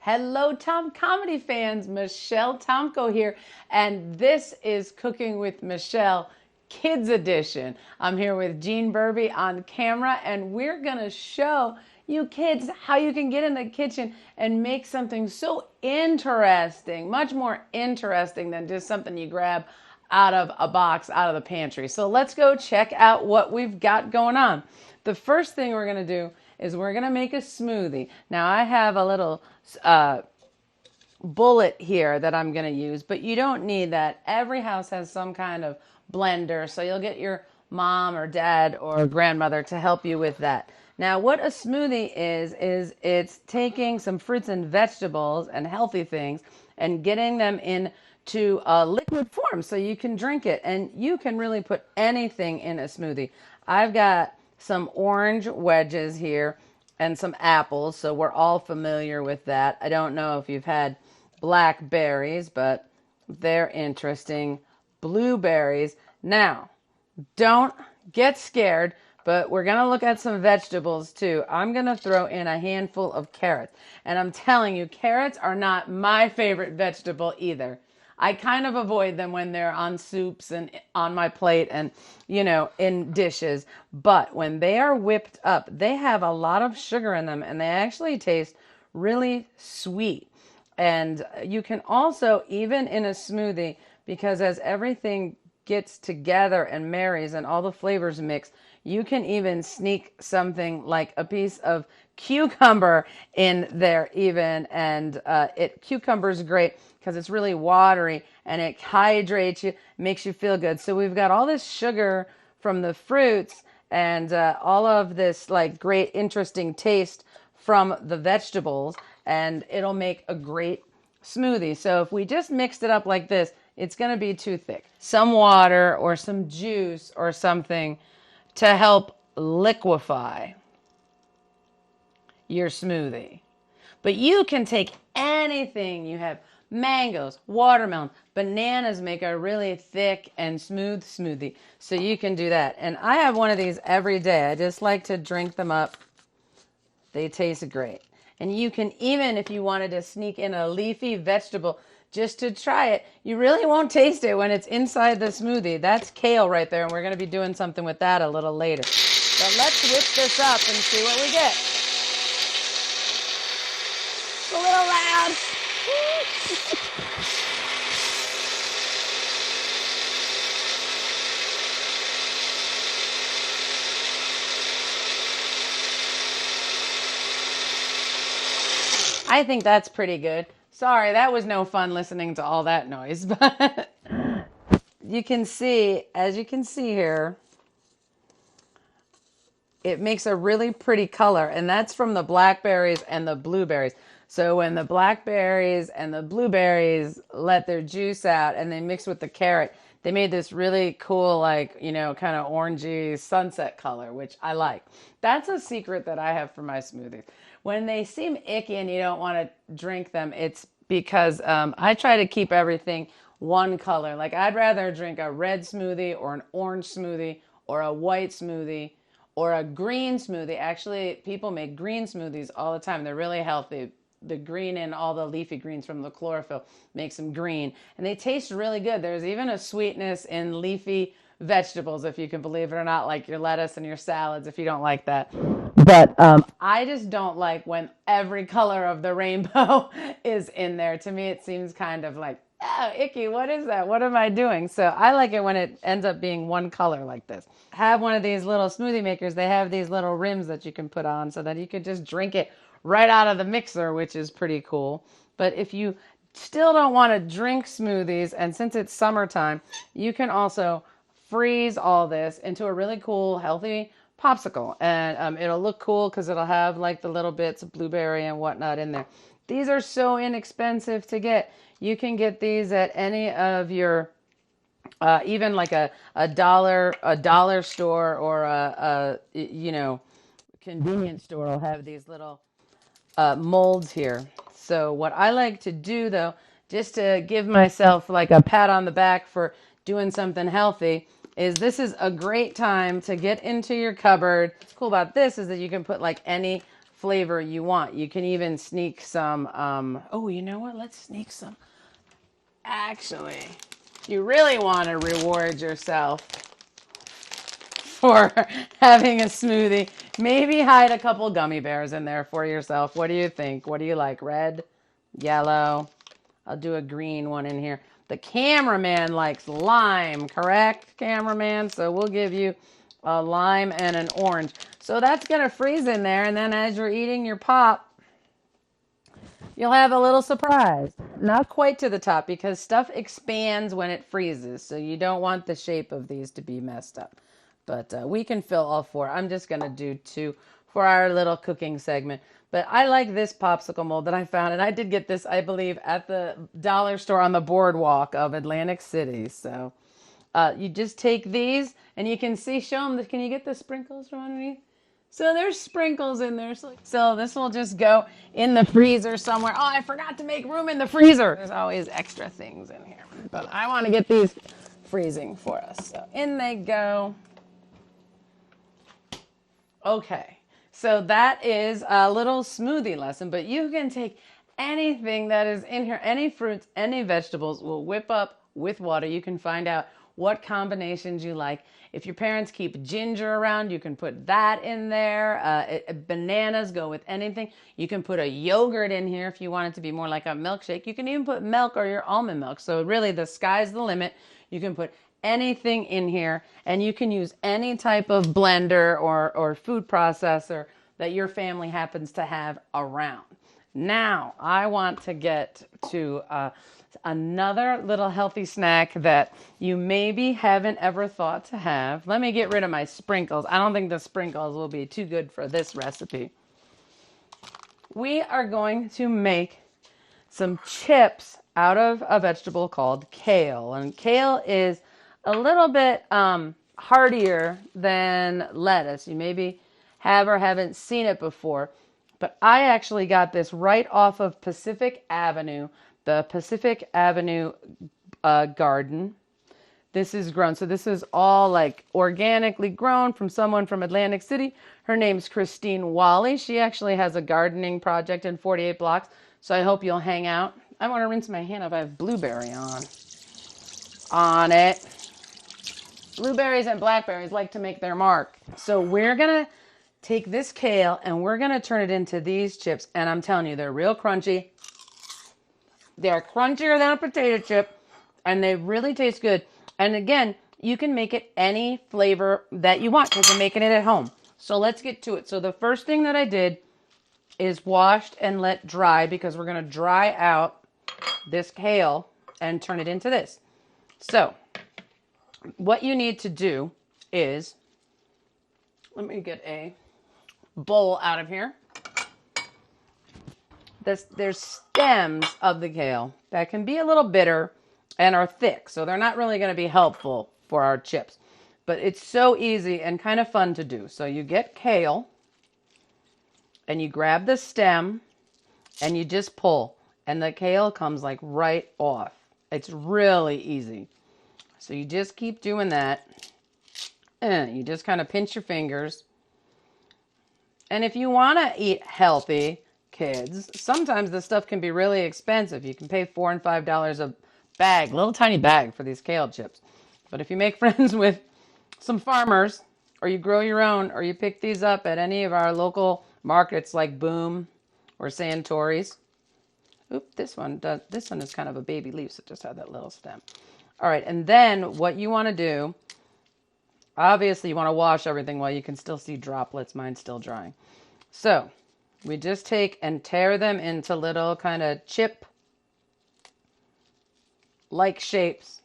Hello, Tom Comedy fans. Michelle Tomko here, and this is Cooking with Michelle Kids Edition. I'm here with Jean Burby on camera, and we're going to show you kids how you can get in the kitchen and make something so interesting, much more interesting than just something you grab out of a box, out of the pantry. So let's go check out what we've got going on. The first thing we're going to do is we're going to make a smoothie. Now I have a little bullet here that I'm going to use, but you don't need that. Every house has some kind of blender, so you'll get your mom or dad or grandmother to help you with that. Now what a smoothie is it's taking some fruits and vegetables and healthy things and getting them into a liquid form so you can drink it, and you can really put anything in a smoothie. I've got some orange wedges here and some apples, so we're all familiar with that. I don't know if you've had blackberries, but they're interesting. Blueberries. Now, don't get scared, but we're going to look at some vegetables too. I'm going to throw in a handful of carrots, and I'm telling you, carrots are not my favorite vegetable either. I kind of avoid them when they're on soups and on my plate and, you know, in dishes. But when they are whipped up, they have a lot of sugar in them, and they actually taste really sweet. And you can also, even in a smoothie, because as everything gets together and marries and all the flavors mix, you can even sneak something like a piece of cucumber in there even. And cucumber is great because it's really watery and it hydrates you, makes you feel good. So we've got all this sugar from the fruits and all of this like great interesting taste from the vegetables, and it'll make a great smoothie. So if we just mixed it up like this, it's going to be too thick. Some water or some juice or something to help liquefy your smoothie. But you can take anything. You have mangoes, watermelon, bananas make a really thick and smooth smoothie. So you can do that. And I have one of these every day. I just like to drink them up. They taste great. And you can even, if you wanted to sneak in a leafy vegetable just to try it, you really won't taste it when it's inside the smoothie. That's kale right there, and we're going to be doing something with that a little later. But let's whip this up and see what we get. It's a little loud. I think that's pretty good. Sorry, that was no fun listening to all that noise, but you can see, as you can see here, it makes a really pretty color, and that's from the blackberries and the blueberries. So when the blackberries and the blueberries let their juice out and they mix with the carrot, they made this really cool, like, you know, kind of orangey sunset color, which I like. That's a secret that I have for my smoothies. When they seem icky and you don't want to drink them, it's because I try to keep everything one color. Like I'd rather drink a red smoothie or an orange smoothie or a white smoothie or a green smoothie. Actually, people make green smoothies all the time. They're really healthy. The green and all the leafy greens from the chlorophyll makes them green. And they taste really good. There's even a sweetness in leafy vegetables, if you can believe it or not, like your lettuce and your salads, if you don't like that. But I just don't like when every color of the rainbow is in there. To me, it seems kind of like, oh, icky, what is that? What am I doing? So I like it when it ends up being one color like this. Have one of these little smoothie makers. They have these little rims that you can put on so that you can just drink it right out of the mixer, which is pretty cool. But if you still don't want to drink smoothies, and since it's summertime, you can also freeze all this into a really cool, healthy popsicle, and it'll look cool because it'll have like the little bits of blueberry and whatnot in there. These are so inexpensive to get. You can get these at any of your even like a dollar store or a you know, convenience store will have these little molds here. So what I like to do though, just to give myself like a pat on the back for doing something healthy, is this is a great time to get into your cupboard. What's cool about this is that you can put like any flavor you want. You can even sneak some, oh, you know what? Let's sneak some. Actually, if you really want to reward yourself for having a smoothie, maybe hide a couple gummy bears in there for yourself. What do you think? What do you like? Red? Yellow? I'll do a green one in here. The cameraman likes lime, correct, cameraman? So we'll give you a lime and an orange. So that's going to freeze in there, and then as you're eating your pop, you'll have a little surprise. Not quite to the top because stuff expands when it freezes, so you don't want the shape of these to be messed up. But we can fill all four. I'm just going to do two for our little cooking segment. But I like this popsicle mold that I found, and I did get this, I believe, at the dollar store on the boardwalk of Atlantic City. So you just take these, and you can see, show them, can you get the sprinkles from underneath? So there's sprinkles in there. So this will just go in the freezer somewhere. Oh, I forgot to make room in the freezer. There's always extra things in here. But I want to get these freezing for us. So in they go. Okay. So that is a little smoothie lesson. But you can take anything that is in here, any fruits, any vegetables, we'll whip up with water. You can find out what combinations you like. If your parents keep ginger around, you can put that in there. Bananas go with anything. You can put a yogurt in here if you want it to be more like a milkshake. You can even put milk or your almond milk. So really the sky's the limit. You can put anything in here, and you can use any type of blender or food processor that your family happens to have around. Now, I want to get to another little healthy snack that you maybe haven't ever thought to have. Let me get rid of my sprinkles. I don't think the sprinkles will be too good for this recipe. We are going to make some chips out of a vegetable called kale. And kale is a little bit hardier than lettuce. You maybe have or haven't seen it before. But I actually got this right off of Pacific Avenue, the Pacific Avenue garden. This is grown. So this is all like organically grown from someone from Atlantic City. Her name's 𝗘𝘃𝗲𝗏. She actually has a gardening project in 48 blocks. So I hope you'll hang out. I want to rinse my hand if I have blueberry on it. Blueberries and blackberries like to make their mark. So we're going to take this kale and we're going to turn it into these chips. And I'm telling you, they're real crunchy. They're crunchier than a potato chip, and they really taste good. And again, you can make it any flavor that you want because I'm making it at home. So let's get to it. So the first thing that I did is washed and let dry because we're going to dry out this kale and turn it into this. So what you need to do is, let me get a bowl out of here. There's stems of the kale that can be a little bitter and are thick, so they're not really going to be helpful for our chips. But it's so easy and kind of fun to do. So you get kale, and you grab the stem, and you just pull, and the kale comes like right off. It's really easy. So you just keep doing that, and you just kind of pinch your fingers. And if you want to eat healthy, kids, sometimes this stuff can be really expensive. You can pay $4 and $5 a bag, little tiny bag for these kale chips. But if you make friends with some farmers, or you grow your own, or you pick these up at any of our local markets like Boom or Santori's. Oop, this one is kind of a baby leaf, so it just had that little stem. All right, and then what you want to do, obviously you want to wash everything while you can still see droplets. Mine's still drying. So we just take and tear them into little kind of chip-like shapes.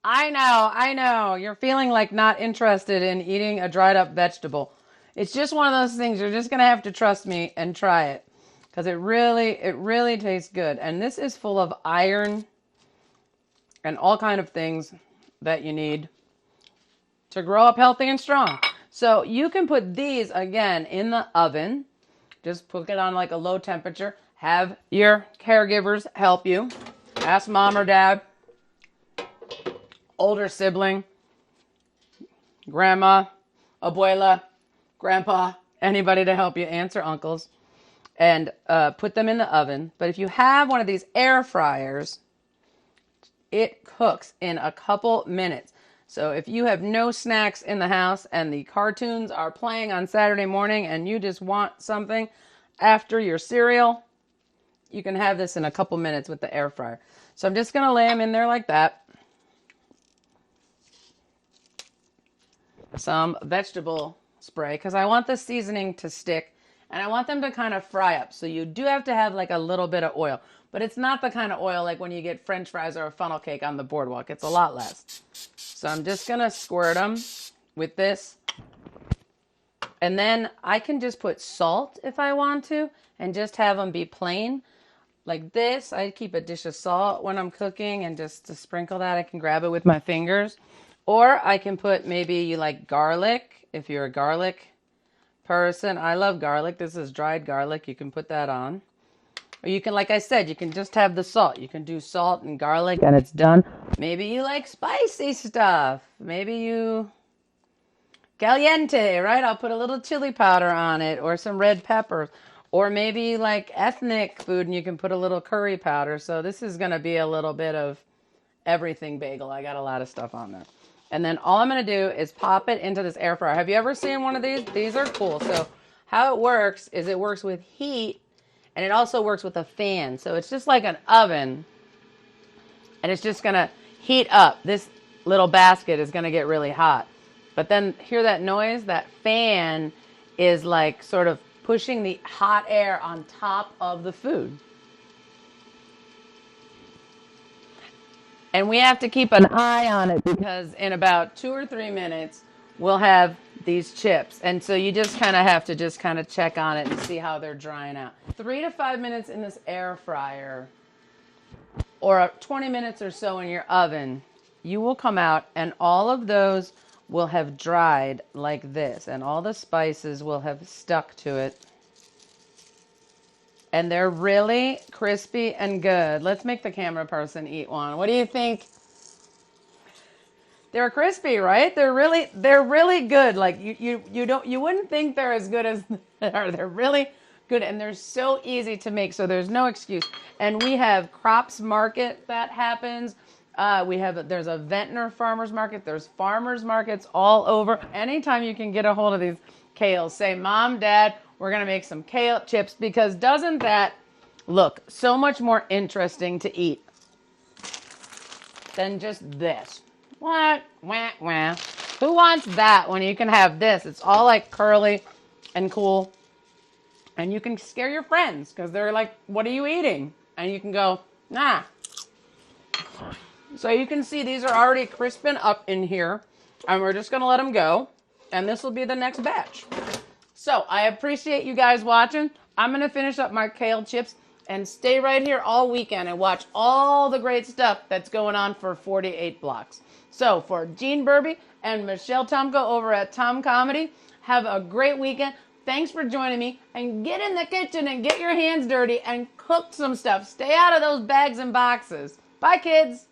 I know. You're feeling like not interested in eating a dried up vegetable. It's just one of those things. You're just going to have to trust me and try it because it really tastes good. And this is full of iron and all kind of things that you need to grow up healthy and strong. So you can put these, again, in the oven. Just put it on like a low temperature. Have your caregivers help you. Ask mom or dad, older sibling, grandma, abuela, grandpa, anybody to help you. Aunts or uncles. and put them in the oven. But if you have one of these air fryers, it cooks in a couple minutes. So if you have no snacks in the house and the cartoons are playing on Saturday morning and you just want something after your cereal, you can have this in a couple minutes with the air fryer. So I'm just going to lay them in there like that. Some vegetable spray because I want the seasoning to stick and I want them to kind of fry up. So you do have to have like a little bit of oil, but it's not the kind of oil like when you get French fries or a funnel cake on the boardwalk. It's a lot less. So I'm just going to squirt them with this. And then I can just put salt if I want to and just have them be plain. Like this, I keep a dish of salt when I'm cooking and just to sprinkle that, I can grab it with my fingers. Or I can put, maybe you like garlic, if you're a garlic person. I love garlic. This is dried garlic. You can put that on. Or you can, like I said, you can just have the salt. You can do salt and garlic and it's done. Maybe you like spicy stuff. Maybe you... Caliente, right? I'll put a little chili powder on it or some red peppers. Or maybe you like ethnic food and you can put a little curry powder. So this is going to be a little bit of everything bagel. I got a lot of stuff on there. And then all I'm going to do is pop it into this air fryer. Have you ever seen one of these? These are cool. So how it works is it works with heat and it also works with a fan. So it's just like an oven and it's just going to heat up. This little basket is going to get really hot. But then hear that noise? That fan is like sort of pushing the hot air on top of the food. And we have to keep an eye on it because in about 2 or 3 minutes, we'll have these chips. And so you just kind of have to just kind of check on it and see how they're drying out. 3 to 5 minutes in this air fryer or 20 minutes or so in your oven, you will come out and all of those will have dried like this. And all the spices will have stuck to it. And they're really crispy and good. Let's make the camera person eat one. What do you think? They're crispy, right? They're really good. Like you wouldn't think they're as good as they are. They're really good and they're so easy to make. So there's no excuse. And we have Crops Market that happens. There's a Ventnor Farmers Market. There's farmers markets all over. Anytime you can get a hold of these kales, say, Mom, Dad, we're going to make some kale chips because doesn't that look so much more interesting to eat than just this? What? Wah, wah. Who wants that when you can have this? It's all like curly and cool. And you can scare your friends because they're like, what are you eating? And you can go, nah. So you can see these are already crisping up in here. And we're just going to let them go. And this will be the next batch. So I appreciate you guys watching. I'm going to finish up my kale chips and stay right here all weekend and watch all the great stuff that's going on for 48 blocks. So for Jean Burby and Michelle Tomko over at Tom Comedy, have a great weekend. Thanks for joining me and get in the kitchen and get your hands dirty and cook some stuff. Stay out of those bags and boxes. Bye, kids.